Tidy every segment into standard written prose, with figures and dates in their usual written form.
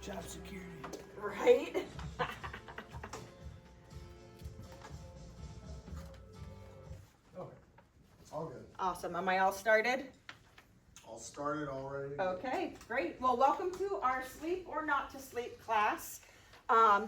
Job security. Right? Okay, all good. Awesome. Am I all started? All started already. Okay, great. Well, welcome to our sleep or not to sleep class.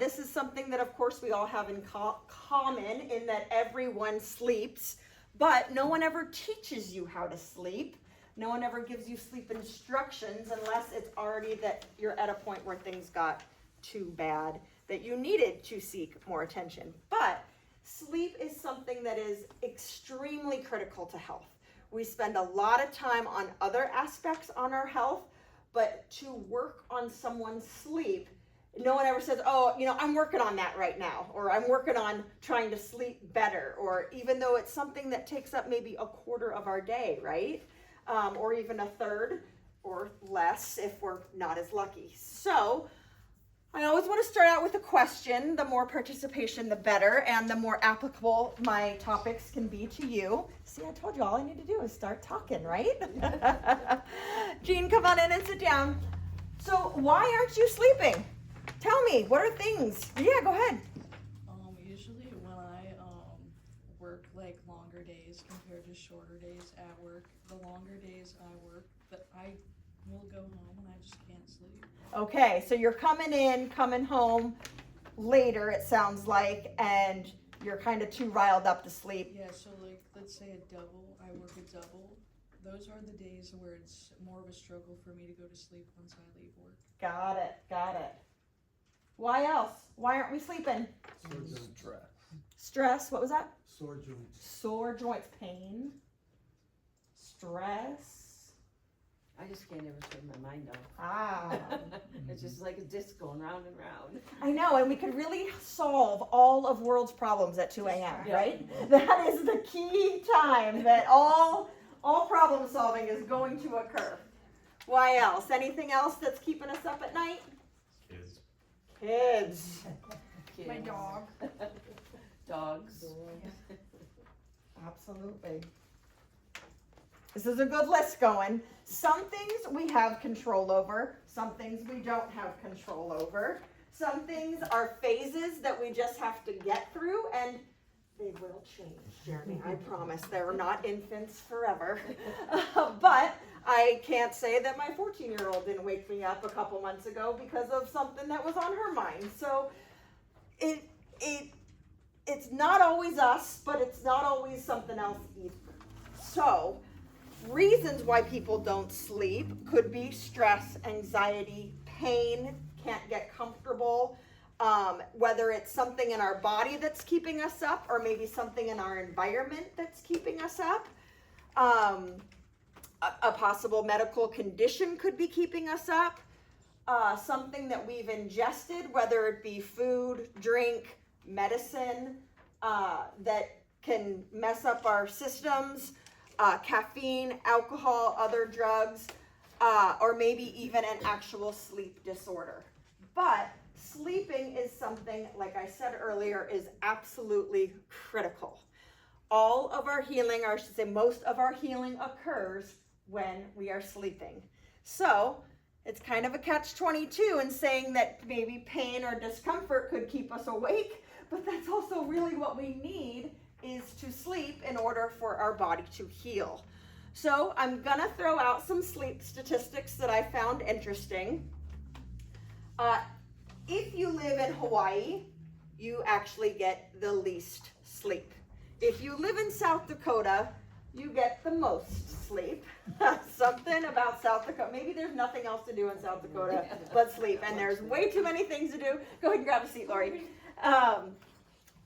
This is something that, of course, we all have in common in that everyone sleeps, but no one ever teaches you how to sleep. No one ever gives you sleep instructions unless it's already that you're at a point where things got too bad that you needed to seek more attention. But sleep is something that is extremely critical to health. We spend a lot of time on other aspects on our health, but to work on someone's sleep, no one ever says, oh, I'm working on that right now, or I'm working on trying to sleep better, or even though it's something that takes up maybe a quarter of our day, right? Or even a third or less if we're not as lucky. So I always want to start out with a question. The more participation, the better, and the more applicable my topics can be to you. See, I told you all I need to do is start talking, right? Jean, come on in and sit down. So why aren't you sleeping? Tell me, what are things? Yeah, go ahead. Usually when I work like longer days compared to shorter days at work, the longer days I work, but I will go home and I just can't sleep. Okay, so you're coming home later, it sounds like, and you're kind of too riled up to sleep. Yeah, so like let's say I work a double. Those are the days where it's more of a struggle for me to go to sleep once I leave work. Got it. Why else? Why aren't we sleeping? Stress. Stress, what was that? Sore joints. Sore joints, pain, stress. I just can't ever turn my mind off. Ah. It's just like a disc going round and round. I know, and we could really solve all of world's problems at 2 a.m., right? That is the key time that all problem solving is going to occur. Why else? Anything else that's keeping us up at night? Kids. My dog. Dogs. Absolutely. This is a good list going. Some things we have control over, some things we don't have control over. Some things are phases that we just have to get through, and they will change, Jeremy. I promise. They're not infants forever. But I can't say that my 14-year-old didn't wake me up a couple months ago because of something that was on her mind. So it's not always us, but it's not always something else either. So reasons why people don't sleep could be stress, anxiety, pain, can't get comfortable, whether it's something in our body that's keeping us up or maybe something in our environment that's keeping us up. A possible medical condition could be keeping us up. Something that we've ingested, whether it be food, drink, medicine, that can mess up our systems, caffeine, alcohol, other drugs, or maybe even an actual sleep disorder. But sleeping is something, like I said earlier, is absolutely critical. All of our healing, or I should say most of our healing occurs when we are sleeping. So it's kind of a catch-22 in saying that maybe pain or discomfort could keep us awake, but that's also really what we need is to sleep in order for our body to heal. So I'm gonna throw out some sleep statistics that I found interesting. If you live in Hawaii, you actually get the least sleep. If you live in South Dakota, you get the most sleep. Something about South Dakota. Maybe there's nothing else to do in South Dakota but sleep, and there's way too many things to do. Go ahead and grab a seat, Lori.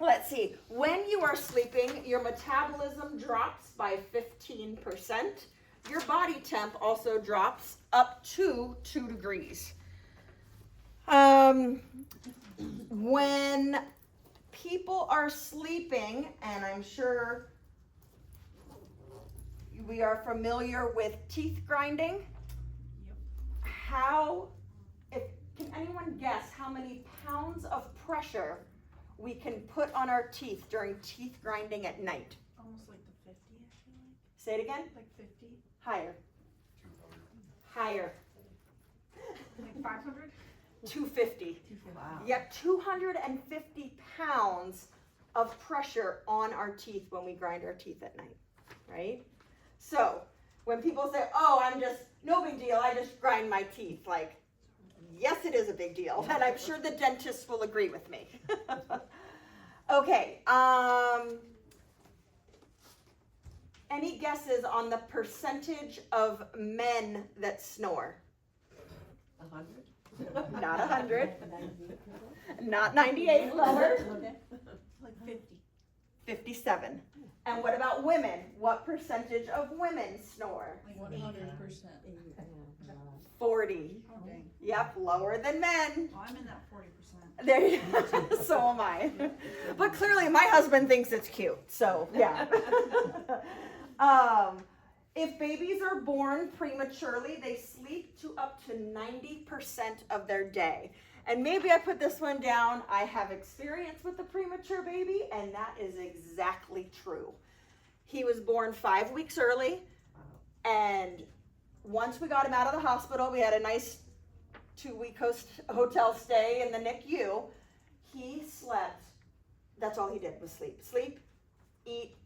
Let's see. When you are sleeping, your metabolism drops by 15%. Your body temp also drops up to 2 degrees. When people are sleeping, and I'm sure we are familiar with teeth grinding. Yep. Can anyone guess how many pounds of pressure we can put on our teeth during teeth grinding at night? Almost like the 50, I feel like. Say it again. Like 50. Higher. Higher. Like 500? 250. Wow. Yep, 250 pounds of pressure on our teeth when we grind our teeth at night, right? So when people say, oh, I'm just, no big deal, I just grind my teeth, like, yes, it is a big deal, and I'm sure the dentists will agree with me. Okay, any guesses on the percentage of men that snore? 100? Not 100, not 98, lower, Like 50. 57. And what about women? What percentage of women snore? Like 100%. 40. Oh, dang. Yep, lower than men. Well, I'm in that 40%. There you so am I. But clearly my husband thinks it's cute, so yeah. If babies are born prematurely, they sleep to up to 90% of their day. And maybe I put this one down. I have experience with a premature baby, and that is exactly true. He was born 5 weeks early, and once we got him out of the hospital, we had a nice 2-week hotel stay in the NICU. He slept. That's all he did was sleep. Sleep, eat,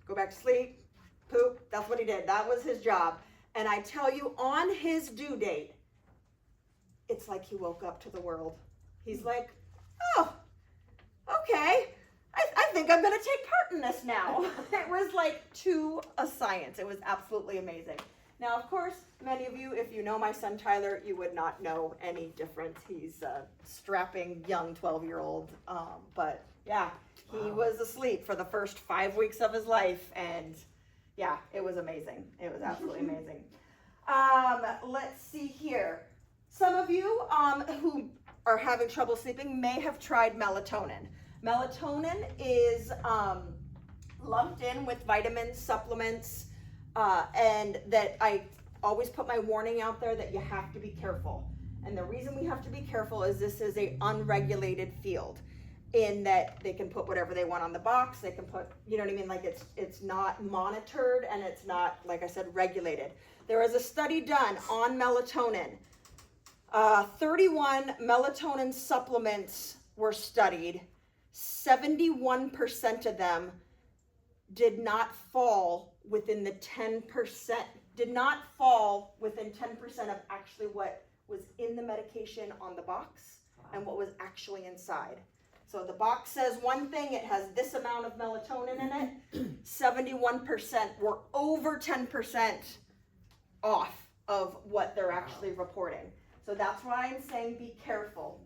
go back to sleep, poop. That's what he did. That was his job. And I tell you, on his due date, it's like he woke up to the world. He's like, oh, okay. I think I'm going to take part in this now. It was like to a science. It was absolutely amazing. Now, of course, many of you, if you know my son Tyler, you would not know any difference. He's a strapping young 12-year-old. But yeah, he was asleep for the first 5 weeks of his life. And yeah, it was amazing. It was absolutely amazing. Let's see here. Some of you who are having trouble sleeping may have tried melatonin. Melatonin is lumped in with vitamins, supplements, and that I always put my warning out there that you have to be careful. And the reason we have to be careful is this is an unregulated field, in that they can put whatever they want on the box. They can put, you know what I mean? Like it's not monitored, and it's not, like I said, regulated. There was a study done on melatonin. 31 melatonin supplements were studied. 71% of them did not fall within the 10%, did not fall within 10% of actually what was in the medication on the box and what was actually inside. So the box says one thing, it has this amount of melatonin in it. 71% were over 10% off of what they're actually reporting. So that's why I'm saying be careful.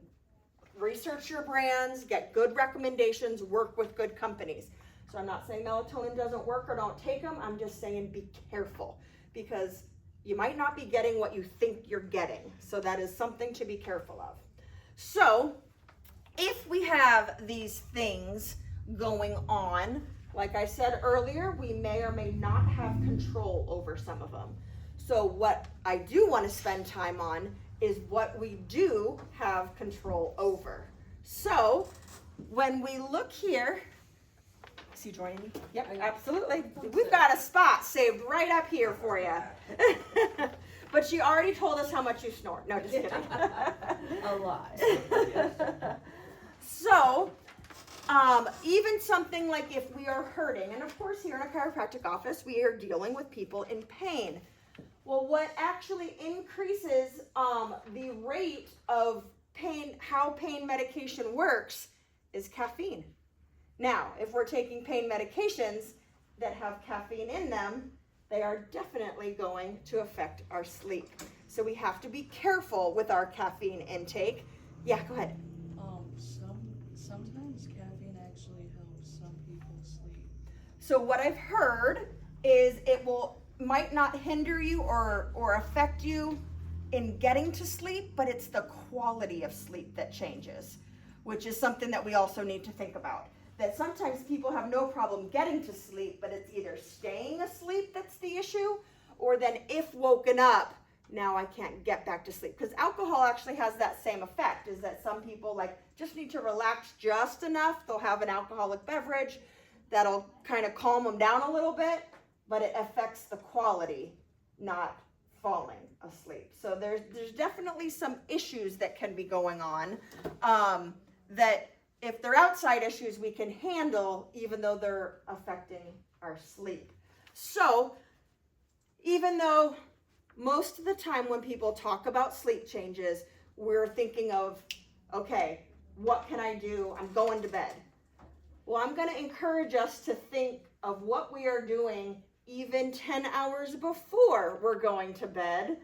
Research your brands, get good recommendations, work with good companies. So I'm not saying melatonin doesn't work or don't take them. I'm just saying be careful, because you might not be getting what you think you're getting. So that is something to be careful of. So if we have these things going on, like I said earlier, we may or may not have control over some of them. So what I do want to spend time on is what we do have control over. So when we look here, is he joining me? Yep, absolutely. We've got a spot saved right up here for you. But she already told us how much you snore. No, just kidding. A lot. So, even something like if we are hurting, and of course here in a chiropractic office, we are dealing with people in pain. Well, what actually increases the rate of pain, how pain medication works, is caffeine. Now, if we're taking pain medications that have caffeine in them, they are definitely going to affect our sleep. So we have to be careful with our caffeine intake. Yeah, go ahead. Sometimes caffeine actually helps some people sleep. So what I've heard is it might not hinder you or affect you in getting to sleep, but it's the quality of sleep that changes, which is something that we also need to think about. That sometimes people have no problem getting to sleep, but it's either staying asleep that's the issue, or then if woken up, now I can't get back to sleep. Because alcohol actually has that same effect, is that some people just need to relax just enough. They'll have an alcoholic beverage that'll kind of calm them down a little bit, but it affects the quality, not falling asleep. So there's definitely some issues that can be going on that if they're outside issues we can handle even though they're affecting our sleep. So even though most of the time when people talk about sleep changes, we're thinking of, okay, what can I do? I'm going to bed. Well, I'm going to encourage us to think of what we are doing even 10 hours before we're going to bed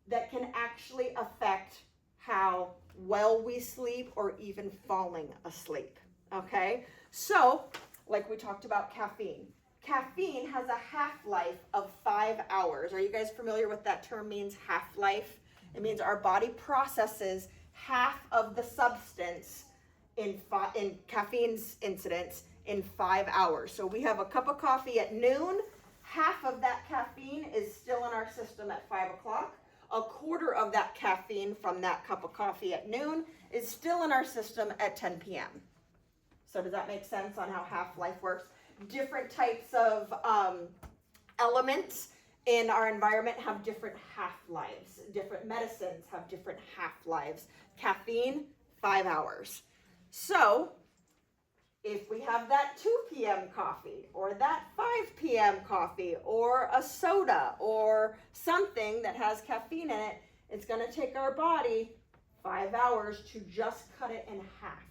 that can actually affect how well we sleep or even falling asleep. Okay? So, like we talked about caffeine. Caffeine has a half-life of 5 hours. Are you guys familiar with that term means half-life? It means our body processes half of the substance in caffeine's incidence in 5 hours. So we have a cup of coffee at noon. Half of that caffeine is still in our system at 5 o'clock. A quarter of that caffeine from that cup of coffee at noon is still in our system at 10 p.m. So does that make sense on how half-life works? Different types of elements in our environment have different half-lives. Different medicines have different half-lives. Caffeine, 5 hours. So if we have that 2 p.m. coffee or that 5 p.m. coffee or a soda or something that has caffeine in it, it's going to take our body 5 hours to just cut it in half,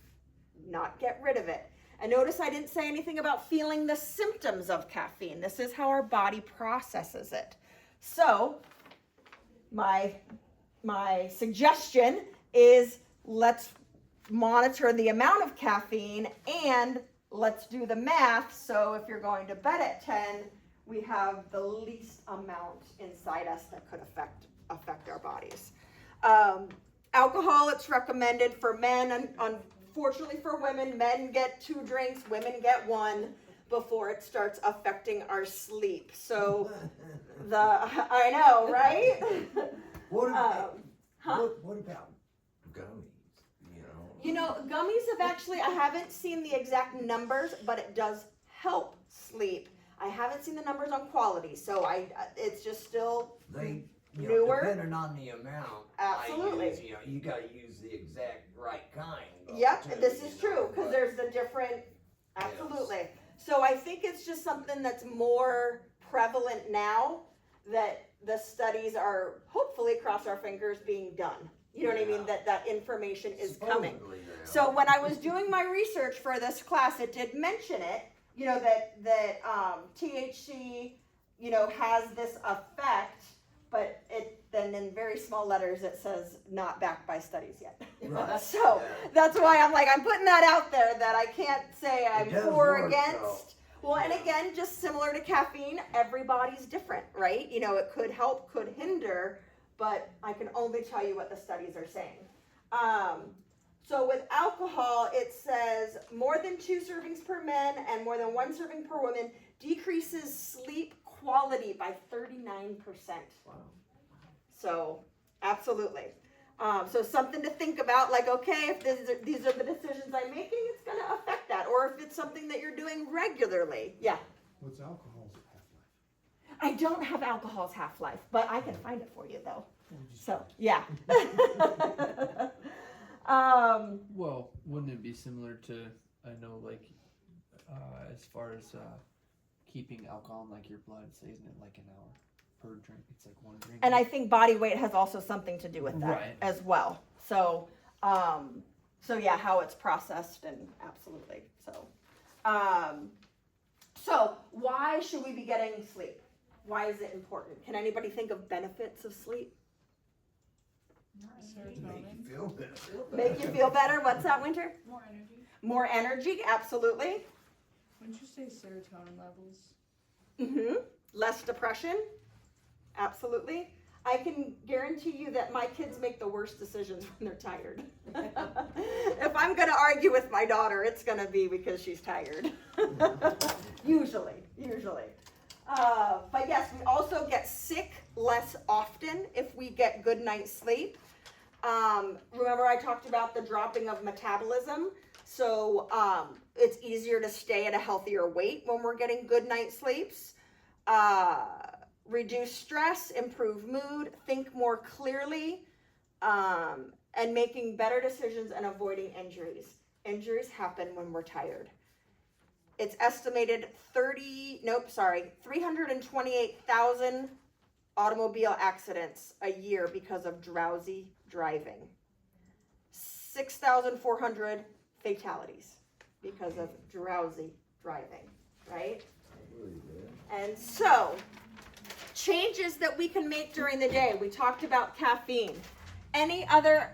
not get rid of it. And notice I didn't say anything about feeling the symptoms of caffeine. This is how our body processes it. So my suggestion is let's monitor the amount of caffeine and let's do the math. So if you're going to bed at 10, we have the least amount inside us that could affect our bodies. Alcohol, it's recommended for men, and unfortunately for women, men get 2 drinks, women get 1 before it starts affecting our sleep. So I know, right? What about gummies? You know, gummies have actually, I haven't seen the exact numbers, but it does help sleep. I haven't seen the numbers on quality, so it's just still newer. Depending on the amount. Absolutely. You gotta use the exact right kind. Yep, this is true, because there's the different, absolutely. Yes. So I think it's just something that's more prevalent now that the studies are, hopefully, cross our fingers, being done. You know what I mean? That information is coming. So when I was doing my research for this class, it did mention it, you know, that THC, you know, has this effect, but then in very small letters it says not backed by studies yet. Right. So that's why I'm putting that out there, that I can't say I'm for or against. Though. Well, and again, just similar to caffeine, everybody's different, right? You know, it could help, could hinder, but I can only tell you what the studies are saying. So with alcohol, it says more than 2 servings per man and more than 1 serving per woman decreases sleep quality by 39%. Wow. So absolutely. So something to think about, like, okay, if these are the decisions I'm making, it's going to affect that. Or if it's something that you're doing regularly. Yeah. What's alcohol's half-life? I don't have alcohol's half-life, but I can find it for you, though. So, yeah. Well, wouldn't it be similar to, I know, like, as far as keeping alcohol in, like, your blood, say, isn't it like an hour per drink? It's like 1 drink. And I think body weight has also something to do with that Right. as well. So, yeah, how it's processed, and absolutely. So why should we be getting sleep? Why is it important? Can anybody think of benefits of sleep? Make Serotonin. you feel better. Make you feel better? What's that, Winter? More energy. More energy, absolutely. Wouldn't you say serotonin levels? Mm-hmm. Less depression, absolutely. I can guarantee you that my kids make the worst decisions when they're tired. If I'm going to argue with my daughter, it's going to be because she's tired. Usually. But yes, we also get sick less often if we get good night's sleep. Remember I talked about the dropping of metabolism? So it's easier to stay at a healthier weight when we're getting good night's sleeps. reduce stress, improve mood, think more clearly, and making better decisions and avoiding injuries. Injuries happen when we're tired. It's estimated 328,000 automobile accidents a year because of drowsy driving. 6,400 fatalities because of drowsy driving, right? And so, changes that we can make during the day. We talked about caffeine. Any other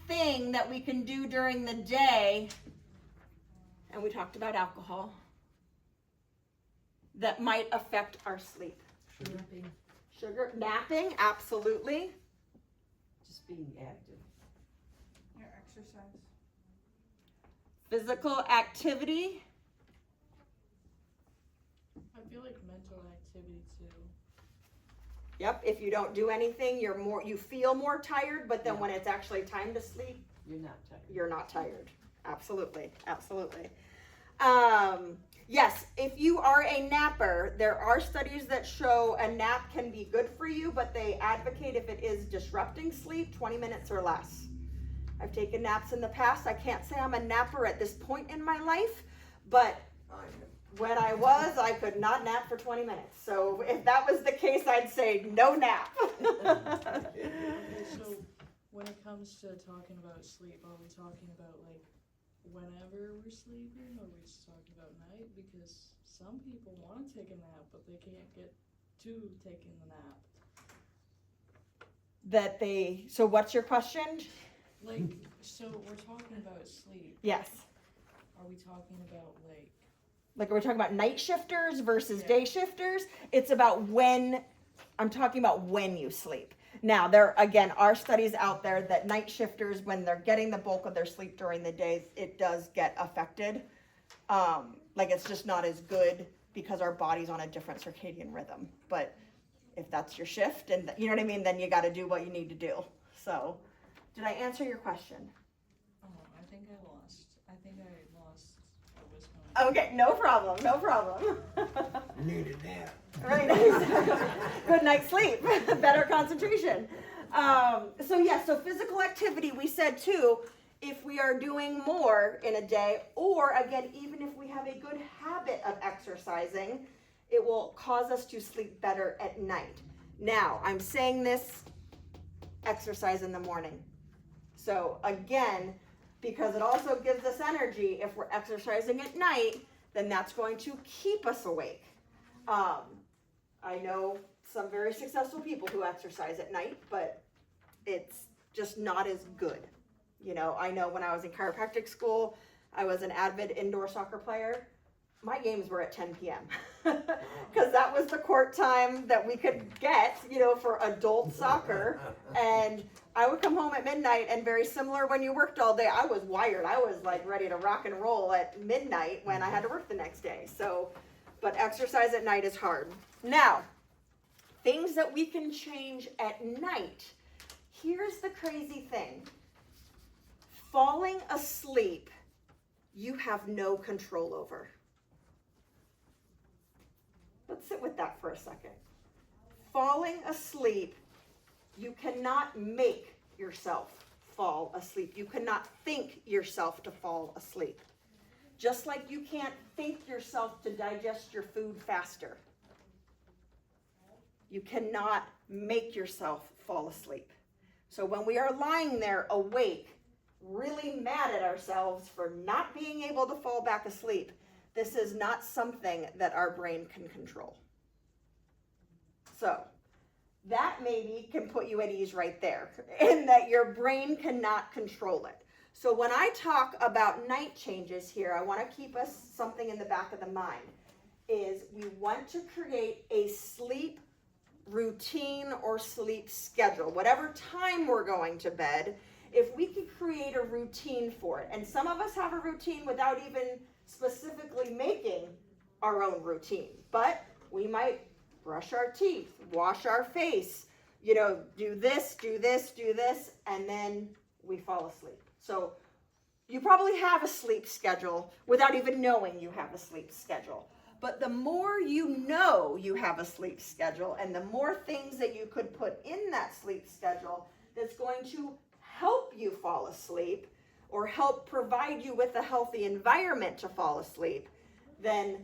thing that we can do during the day, and we talked about alcohol, that might affect our sleep. Sugar, napping, absolutely. Just being active. Your exercise. Physical activity. I feel like mental activity too. Yep, if you don't do anything, you feel more tired, but then when it's actually time to sleep, You're not tired. you're not tired. Absolutely, absolutely. Yes, if you are a napper, there are studies that show a nap can be good for you, but they advocate if it is disrupting sleep, 20 minutes or less. I've taken naps in the past. I can't say I'm a napper at this point in my life, but when I was, I could not nap for 20 minutes. So if that was the case, I'd say no nap. Okay, so when it comes to talking about sleep, are we talking about like whenever we're sleeping, or are we just talking about night? Because some people want to take a nap, but they can't get to taking the nap. So what's your question? Like, so we're talking about sleep. Yes. Are we talking about Like, are we talking about night shifters versus Yeah. day shifters? It's about I'm talking about when you sleep. Now, there, again, are studies out there that night shifters, when they're getting the bulk of their sleep during the day, it does get affected. Like, it's just not as good because our body's on a different circadian rhythm. But if that's your shift, and you know what I mean, then you got to do what you need to do. So, did I answer your question? oh, I think I lost what was going on. Okay, no problem, no problem. Need a nap. Right. Good night's sleep, better concentration. So physical activity, we said too, if we are doing more in a day, or again, even if we have a good habit of exercising, it will cause us to sleep better at night. Now, I'm saying this, exercise in the morning. So again, because it also gives us energy, if we're exercising at night, then that's going to keep us awake. I know some very successful people who exercise at night, but it's just not as good. You know, I know when I was in chiropractic school, I was an avid indoor soccer player. My games were at 10 p.m. because that was the court time that we could get, for adult soccer. And I would come home at midnight, and very similar when you worked all day, I was wired. I was like ready to rock and roll at midnight when I had to work the next day. So, but exercise at night is hard. Now, things that we can change at night. Here's the crazy thing. Falling asleep, you have no control over. Let's sit with that for a second. Falling asleep, you cannot make yourself fall asleep. You cannot think yourself to fall asleep. Just like you can't think yourself to digest your food faster. You cannot make yourself fall asleep. So when we are lying there awake, really mad at ourselves for not being able to fall back asleep, this is not something that our brain can control. So that maybe can put you at ease right there, in that your brain cannot control it. So when I talk about night changes here, I want to keep us something in the back of the mind, is we want to create a sleep routine or sleep schedule. Whatever time we're going to bed, if we could create a routine for it. And some of us have a routine without even specifically making our own routine. But we might brush our teeth, wash our face, do this, and then we fall asleep. So you probably have a sleep schedule without even knowing you have a sleep schedule. But the more you know you have a sleep schedule and the more things that you could put in that sleep schedule that's going to help you fall asleep or help provide you with a healthy environment to fall asleep, then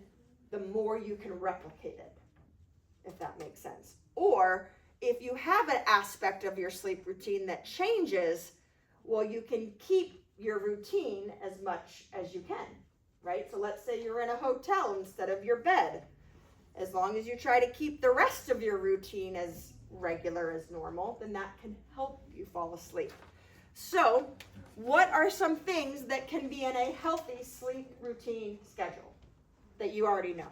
the more you can replicate it, if that makes sense. Or if you have an aspect of your sleep routine that changes, well, you can keep your routine as much as you can, right? So let's say you're in a hotel instead of your bed. As long as you try to keep the rest of your routine as regular as normal, then that can help you fall asleep. So, what are some things that can be in a healthy sleep routine schedule that you already know?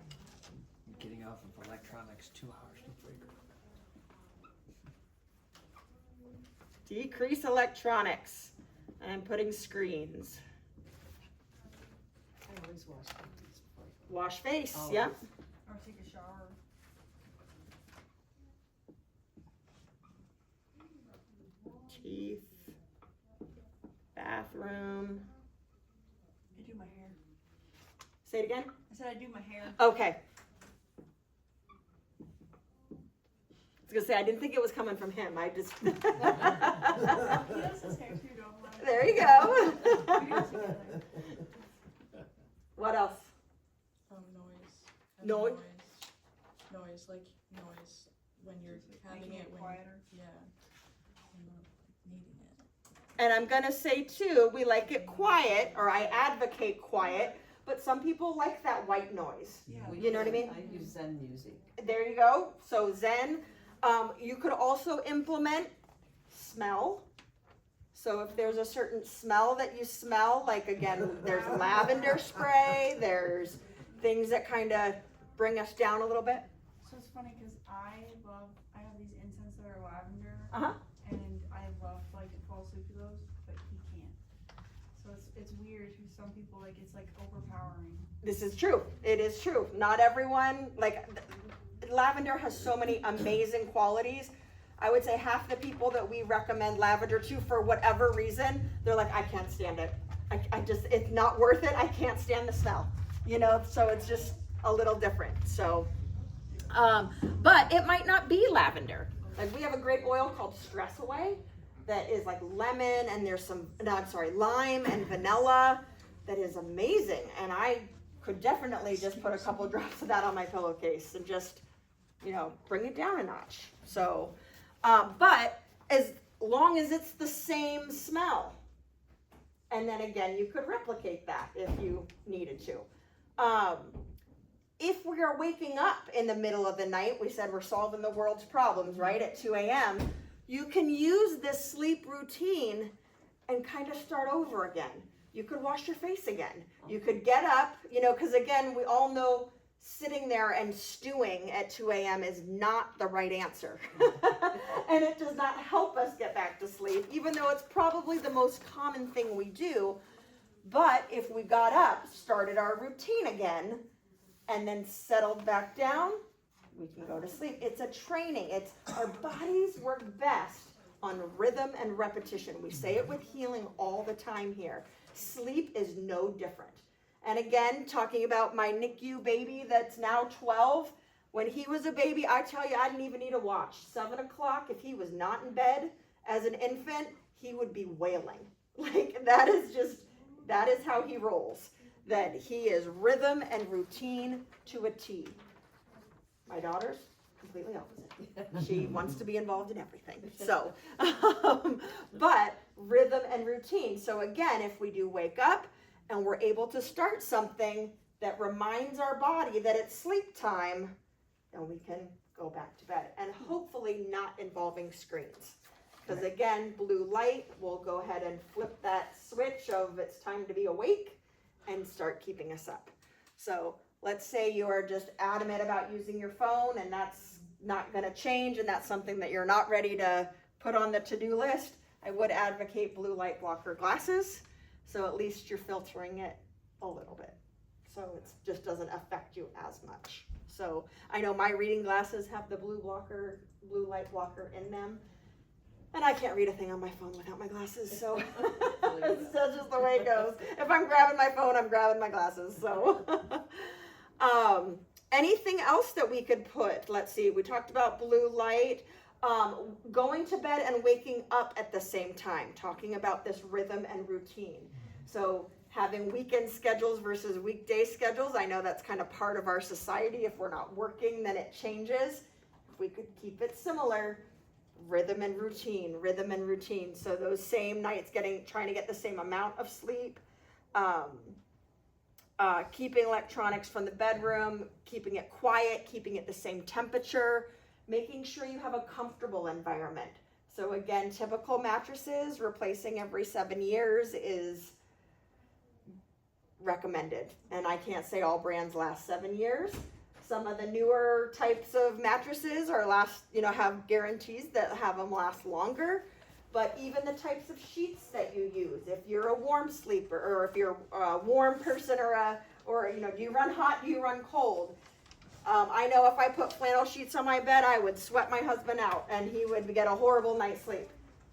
Getting off of electronics 2 hours before you go to bed. Decrease electronics and putting screens. I always wash my face before. Wash face, Always. yep. Or take a shower. Teeth. Bathroom. I do my hair. Say it again. I said I do my hair. Okay. I was gonna say I didn't think it was coming from him. I just. He does his hair too, don't worry. There you go. We do it together. What else? Noise. Noise? Noise, like noise when you're having Making it it when quieter. Yeah. When you're needing it. And I'm gonna say too, we like it quiet, or I advocate quiet, but some people like that white noise. Yeah. You know what I mean? I use Zen music. There you go. So Zen. You could also implement smell. So if there's a certain smell that you smell, like again, there's lavender spray, there's things that kind of bring us down a little bit. So it's funny because I have these incense that are lavender, Uh-huh. and I love like to fall asleep to those, but he can't. So it's weird who some people like it's like overpowering. This is true. It is true. Not everyone, like lavender has so many amazing qualities. I would say half the people that we recommend lavender to for whatever reason, they're like, I can't stand it. I just, it's not worth it. I can't stand the smell, you know? So it's just a little different. So, but it might not be lavender. Like we have a great oil called Stress Away that is like lemon and there's some, no, I'm sorry, lime and vanilla that is amazing. And I could definitely just put a couple drops of that on my pillowcase and just, you know, bring it down a notch. So, but as long as it's the same smell, and then again, you could replicate that if you needed to. If we are waking up in the middle of the night, we said we're solving the world's problems, right, at 2 a.m., you can use this sleep routine and kind of start over again. You could wash your face again. You could get up, you know, because again, we all know sitting there and stewing at 2 a.m. is not the right answer. And it does not help us get back to sleep, even though it's probably the most common thing we do. But if we got up, started our routine again, and then settled back down, we can go to sleep. It's a training. It's our bodies work best on rhythm and repetition. We say it with healing all the time here. Sleep is no different. And again, talking about my NICU baby that's now 12, when he was a baby, I tell you, I didn't even need a watch. 7 o'clock, if he was not in bed as an infant, he would be wailing. Like that is how he rolls. That he is rhythm and routine to a T. My daughter's completely opposite. She wants to be involved in everything. So, but rhythm and routine. So again, if we do wake up and we're able to start something that reminds our body that it's sleep time, then we can go back to bed. And hopefully not involving screens. Because again, blue light will go ahead and flip that switch of it's time to be awake and start keeping us up. So let's say you are just adamant about using your phone and that's not going to change and that's something that you're not ready to put on the to-do list. I would advocate blue light blocker glasses, so at least you're filtering it a little bit. So it just doesn't affect you as much. So I know my reading glasses have the blue light blocker in them. And I can't read a thing on my phone without my glasses, so that's just the way it goes. If I'm grabbing my phone, I'm grabbing my glasses, so. Anything else that we could put? Let's see, we talked about blue light, going to bed and waking up at the same time, talking about this rhythm and routine. So having weekend schedules versus weekday schedules, I know that's kind of part of our society. If we're not working, then it changes. If we could keep it similar, rhythm and routine, rhythm and routine. So those same nights trying to get the same amount of sleep, keeping electronics from the bedroom, keeping it quiet, keeping it the same temperature, making sure you have a comfortable environment. So again, typical mattresses, replacing every 7 years is recommended. And I can't say all brands last 7 years. Some of the newer types of mattresses have guarantees that have them last longer. But even the types of sheets that you use, if you're a warm sleeper, or if you're a warm person, do you run hot, do you run cold? I know if I put flannel sheets on my bed, I would sweat my husband out and he would get a horrible night's sleep.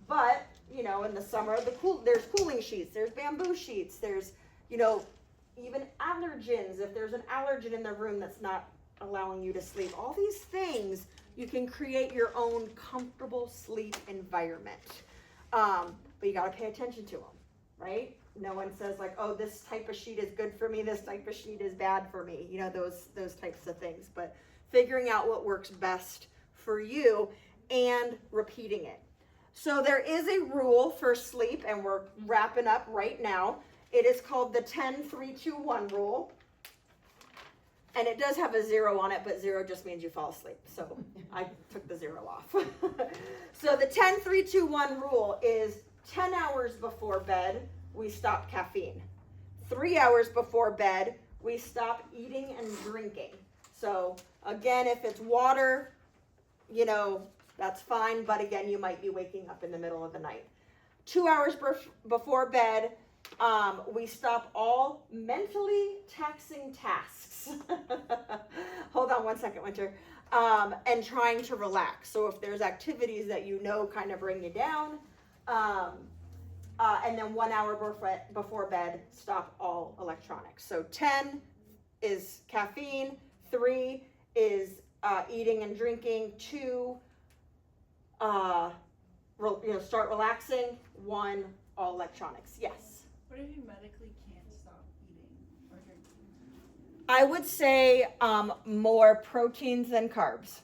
But, in the summer, there's cooling sheets, there's bamboo sheets, there's, even allergens. If there's an allergen in the room that's not allowing you to sleep, all these things, you can create your own comfortable sleep environment. But you got to pay attention to them, right? No one says like, oh, this type of sheet is good for me, this type of sheet is bad for me, those types of things. But figuring out what works best for you and repeating it. So there is a rule for sleep, and we're wrapping up right now. It is called the 10-3-2-1 rule. And it does have a 0 on it, but 0 just means you fall asleep. So I took the 0 off. So the 10-3-2-1 rule is 10 hours before bed, we stop caffeine. 3 hours before bed, we stop eating and drinking. So again, if it's water, that's fine. But again, you might be waking up in the middle of the night. 2 hours before bed, we stop all mentally taxing tasks. Hold on one second, Winter. And trying to relax. So if there's activities that kind of bring you down, and then 1 hour before bed, stop all electronics. So 10 is caffeine, 3 is eating and drinking, 2 start relaxing, 1 all electronics. Yes. What if you medically can't stop eating or drinking? I would say more proteins than carbs.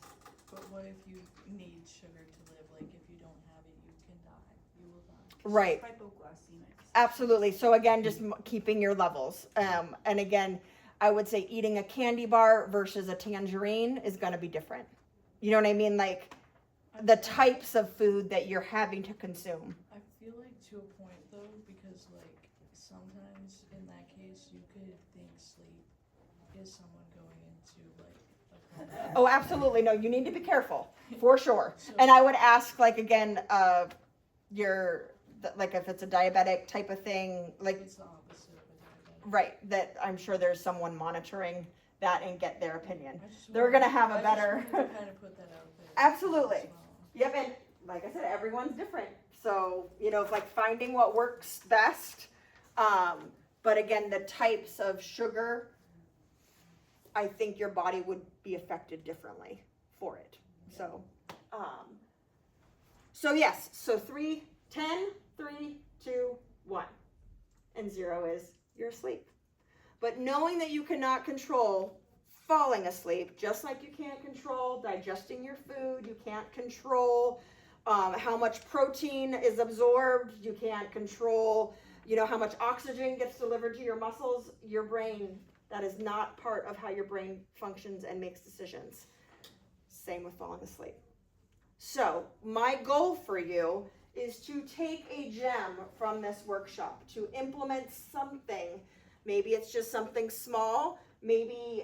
But what if you need sugar to live? Like if you don't have it, you can die. You will die. Right. Hypoglycemic. Absolutely. So again, just keeping your levels. And again, I would say eating a candy bar versus a tangerine is going to be different. You know what I mean? Like the types of food that you're having to consume. I feel like to a point though, because like sometimes in that case you could think sleep is someone going into like a coma. Oh, absolutely. No, you need to be careful for sure. And I would ask like, again, if it's a diabetic type of thing, like, It's the opposite of a diabetic. right, that I'm sure there's someone monitoring that and get their opinion. I just They're wanted- going to have a I just better. wanted to kind of put that out there. Absolutely. as well. Yep, and like I said, everyone's different. So, it's like finding what works best. But again, the types of sugar, I think your body would be affected differently for it. So, yes, so 10, 3, 2, 1. And 0 is you're asleep. But knowing that you cannot control falling asleep, just like you can't control digesting your food, you can't control how much protein is absorbed, you can't control, how much oxygen gets delivered to your muscles, your brain, that is not part of how your brain functions and makes decisions. Same with falling asleep. So my goal for you is to take a gem from this workshop, to implement something. Maybe it's just something small. Maybe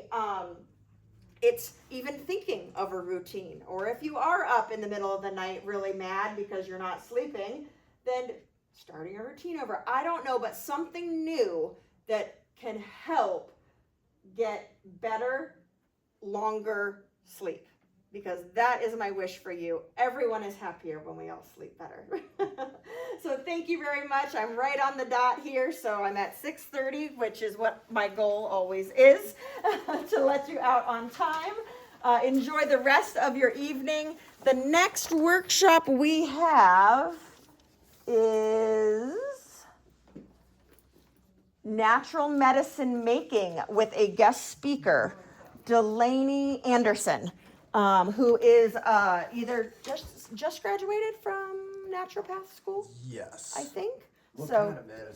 it's even thinking of a routine. Or if you are up in the middle of the night really mad because you're not sleeping, then starting a routine over. I don't know, but something new that can help get better, longer sleep. because that is my wish for you. Everyone is happier when we all sleep better. So thank you very much. I'm right on the dot here, so I'm at 6:30, which is what my goal always is, to let you out on time. Enjoy the rest of your evening. The next workshop we have is natural medicine making with a guest speaker, Delaney Anderson, who is either just graduated from naturopath school, Yes. I think. What So kind of medicine?